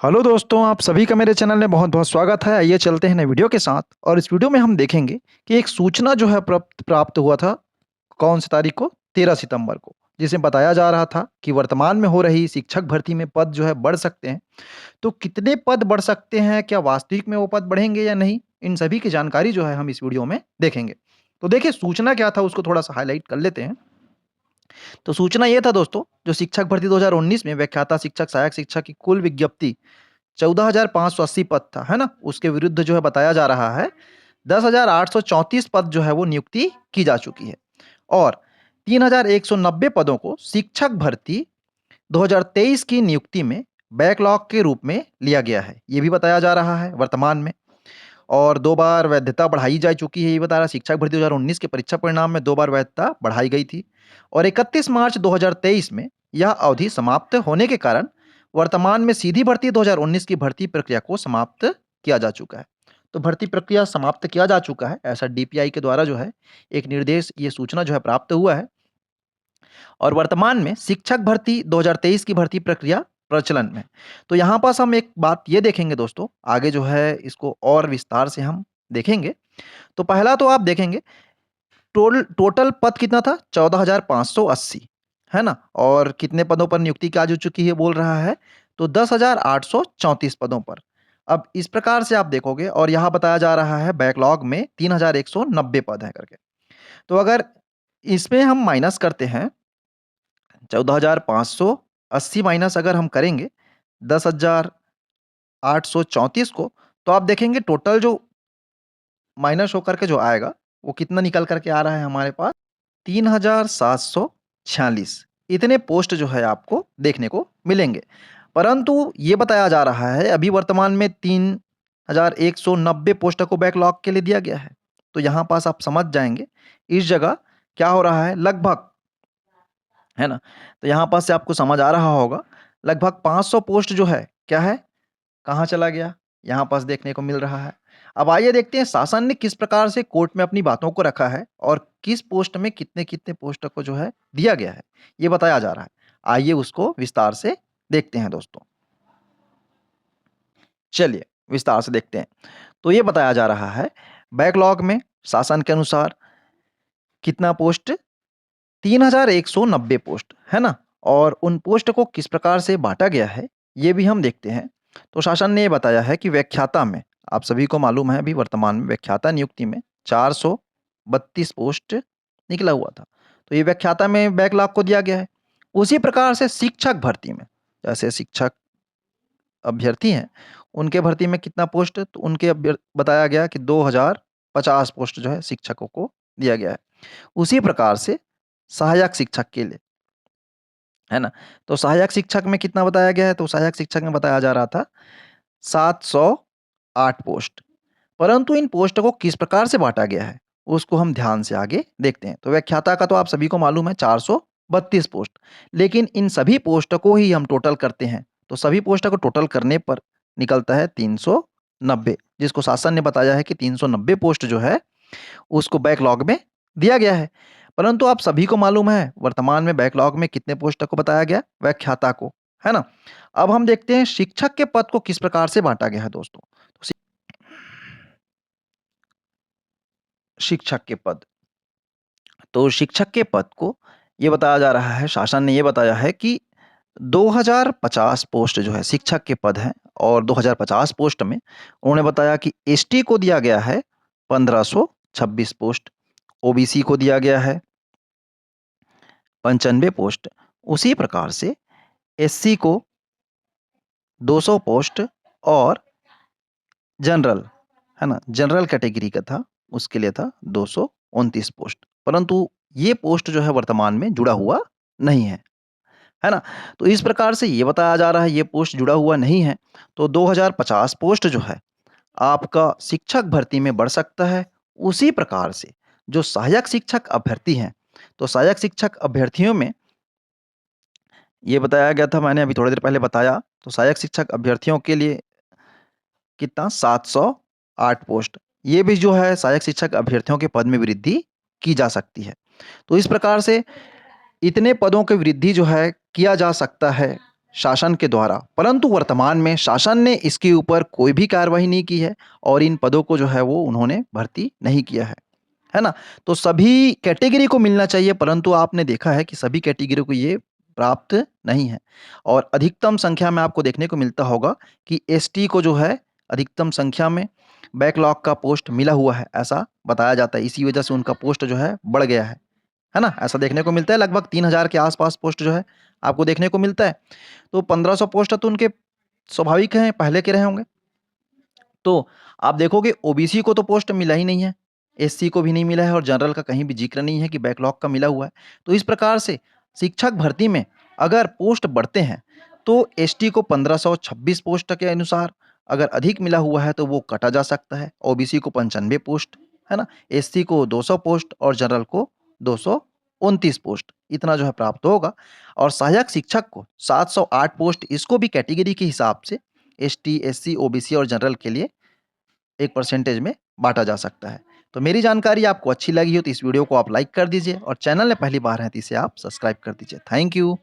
Hello दोस्तों, आप सभी का मेरे चैनल में बहुत बहुत स्वागत है। आइए चलते हैं नए वीडियो के साथ। और इस वीडियो में हम देखेंगे कि एक सूचना जो है प्राप्त प्राप्त हुआ था कौन सी तारीख को, 13 सितंबर को, जिसमें बताया जा रहा था कि वर्तमान में हो रही शिक्षक भर्ती में पद जो है बढ़ सकते हैं। तो कितने पद बढ़ सकते हैं, क्या वास्तविक में वो पद बढ़ेंगे या नहीं, इन सभी की जानकारी जो है हम इस वीडियो में देखेंगे। तो देखिए सूचना क्या था, उसको थोड़ा सा हाईलाइट कर लेते हैं। तो सूचना ये था दोस्तों, जो शिक्षक भर्ती 2019 में व्याख्याता शिक्षक, सहायक शिक्षक की कुल विज्ञप्ति 14,580 पद था, है ना? उसके विरुद्ध जो है बताया जा रहा है 10,834 पद जो है वो नियुक्ति की जा चुकी है। और 3,190 पदों को शिक्षक भर्ती 2023 की नियुक्ति में बैकलॉग के रूप में लिया गया है, ये भी बताया जा रहा है वर्तमान में। और 2 बार वैधता बढ़ाई जा चुकी है, ये बता रहा है। शिक्षक भर्ती 2019 के परीक्षा परिणाम में 2 बार वैधता बढ़ाई गई थी और 31 मार्च 2023 में यह अवधि समाप्त होने के कारण वर्तमान में सीधी भर्ती 2019 की भर्ती प्रक्रिया को समाप्त किया जा चुका है। तो भर्ती प्रक्रिया समाप्त किया जा चुका है, ऐसा डीपीआई के द्वारा जो है एक निर्देश, ये सूचना जो है प्राप्त हुआ है। और वर्तमान में शिक्षक भर्ती 2023 की भर्ती प्रक्रिया प्रचलन में। तो यहाँ पास हम एक बात ये देखेंगे दोस्तों, आगे जो है इसको और विस्तार से हम देखेंगे। तो पहला तो आप देखेंगे टोटल पद कितना था, 14,580, है ना? और कितने पदों पर नियुक्ति की जा चुकी है बोल रहा है, तो 10,834 पदों पर। अब इस प्रकार से आप देखोगे और यहाँ बताया जा रहा है बैकलॉग में 3,190 पद है करके। तो अगर इसमें हम माइनस करते हैं 14,580 माइनस अगर हम करेंगे 10,834 को, तो आप देखेंगे टोटल जो माइनस होकर के जो आएगा वो कितना निकल करके आ रहा है हमारे पास, 3,746। इतने पोस्ट जो है आपको देखने को मिलेंगे। परंतु ये बताया जा रहा है अभी वर्तमान में 3,190 पोस्ट को बैकलॉग के लिए दिया गया है। तो यहाँ पास आप समझ जाएंगे इस जगह क्या हो रहा है लगभग, है ना? तो यहाँ पास से आपको समझ आ रहा होगा लगभग 500 पोस्ट जो है क्या है, कहाँ चला गया, यहाँ पास देखने को मिल रहा है। अब आइए देखते हैं शासन ने किस प्रकार से कोर्ट में अपनी बातों को रखा है और किस पोस्ट में कितने-कितने पोस्ट को जो है दिया गया है, ये बताया जा रहा है। आइए उसको विस्तार से देखते हैं दोस्तों। चलिए विस्तार से देखते हैं। तो ये बताया जा रहा है बैकलॉग में शासन के अनुसार कितना पोस्ट, 3,190 पोस्ट, है ना? और उन पोस्ट को किस प्रकार से बाँटा गया है, ये भी हम देखते हैं। तो शासन ने ये बताया है कि व्याख्याता में, आप सभी को मालूम है अभी वर्तमान में व्याख्याता नियुक्ति में 432 पोस्ट निकला हुआ था। तो ये व्याख्याता में बैकलॉग को दिया गया है। उसी प्रकार से शिक्षक भर्ती में, जैसे शिक्षक अभ्यर्थी हैं, उनके भर्ती में कितना पोस्ट, तो उनके बताया गया कि 2,050 पोस्ट जो है शिक्षकों को दिया गया है। उसी प्रकार से सहायक शिक्षक के लिए, है ना? तो सहायक शिक्षक में कितना बताया गया है, तो सहायक शिक्षक में बताया जा रहा था 708 पोस्ट। परंतु इन पोस्ट को किस प्रकार से बाँटा गया है, उसको हम ध्यान से आगे देखते हैं। तो व्याख्याता का तो आप सभी को मालूम है 432 पोस्ट, लेकिन इन सभी पोस्ट को ही हम टोटल करते हैं, तो सभी पोस्ट को टोटल करने पर निकलता है 390, जिसको शासन ने बताया है कि 390 पोस्ट जो है उसको बैकलॉग में दिया गया है। परंतु आप सभी को मालूम है वर्तमान में बैकलॉग में कितने पोस्ट को बताया गया, व्याख्याता को, है ना? अब हम देखते हैं शिक्षक के पद को किस प्रकार से बाँटा गया है दोस्तों। तो शिक्षक के पद, तो शिक्षक के पद को ये बताया जा रहा है, शासन ने ये बताया है कि 2,050 पोस्ट जो है शिक्षक के पद हैं। और 2,050 पोस्ट में उन्होंने बताया कि एसटी को दिया गया है 1,526 पोस्ट, ओबीसी को दिया गया है 95 पोस्ट। उसी प्रकार से एससी को 200 पोस्ट और जनरल, है ना? जनरल कैटेगरी का था, उसके लिए था 229 पोस्ट। परंतु ये पोस्ट जो है वर्तमान में जुड़ा हुआ नहीं है ना? तो इस प्रकार से ये बताया जा रहा है ये पोस्ट जुड़ा हुआ नहीं है। तो 2,050 पोस्ट जो है आपका शिक्षक भर्ती में बढ़ सकता है। उसी प्रकार से जो सहायक शिक्षक अभ्यर्थी हैं, तो सहायक शिक्षक अभ्यर्थियों में ये बताया गया था, मैंने अभी थोड़ी देर पहले बताया, तो सहायक शिक्षक अभ्यर्थियों के लिए कितना, 708 पोस्ट। ये भी जो है सहायक शिक्षक अभ्यर्थियों के पद में वृद्धि की जा सकती है। तो इस प्रकार से इतने पदों की वृद्धि जो है किया जा सकता है, शासन के द्वारा, परंतु वर्तमान में शासन ने इसके ऊपर कोई भी कार्रवाई नहीं की है और इन पदों को जो है वो उन्होंने भर्ती नहीं किया है ना? तो सभी कैटेगरी को मिलना चाहिए, परंतु आपने देखा है कि सभी कैटेगरी को ये प्राप्त नहीं है और अधिकतम संख्या में आपको देखने को मिलता होगा कि एसटी को जो है अधिकतम संख्या में बैकलॉग का पोस्ट मिला हुआ है, ऐसा बताया जाता है। इसी वजह से उनका पोस्ट जो है बढ़ गया है ना? ऐसा देखने को मिलता है, लगभग 3000 के आसपास पोस्ट जो है आपको देखने को मिलता है। तो 1500 पोस्ट तो उनके स्वाभाविक हैं, पहले के रहे होंगे। तो आप देखोगे ओबीसी को तो पोस्ट मिला ही नहीं है, एससी को भी नहीं मिला है और जनरल का कहीं भी ज़िक्र नहीं है कि बैकलॉग का मिला हुआ है। तो इस प्रकार से शिक्षक भर्ती में अगर पोस्ट बढ़ते हैं, तो एसटी को 1526 पोस्ट के अनुसार अगर अधिक मिला हुआ है तो वो काटा जा सकता है। ओबीसी को 95 पोस्ट, है ना? एससी को 200 पोस्ट और जनरल को 229 पोस्ट, इतना जो है प्राप्त होगा और सहायक शिक्षक को 708 पोस्ट, इसको भी कैटेगरी के हिसाब से एसटी, एससी, ओबीसी और जनरल के लिए एक परसेंटेज में बाँटा जा सकता है। तो मेरी जानकारी आपको अच्छी लगी हो तो इस वीडियो को आप लाइक कर दीजिए और चैनल में पहली बार हैं तो इसे आप सब्सक्राइब कर दीजिए। Thank you.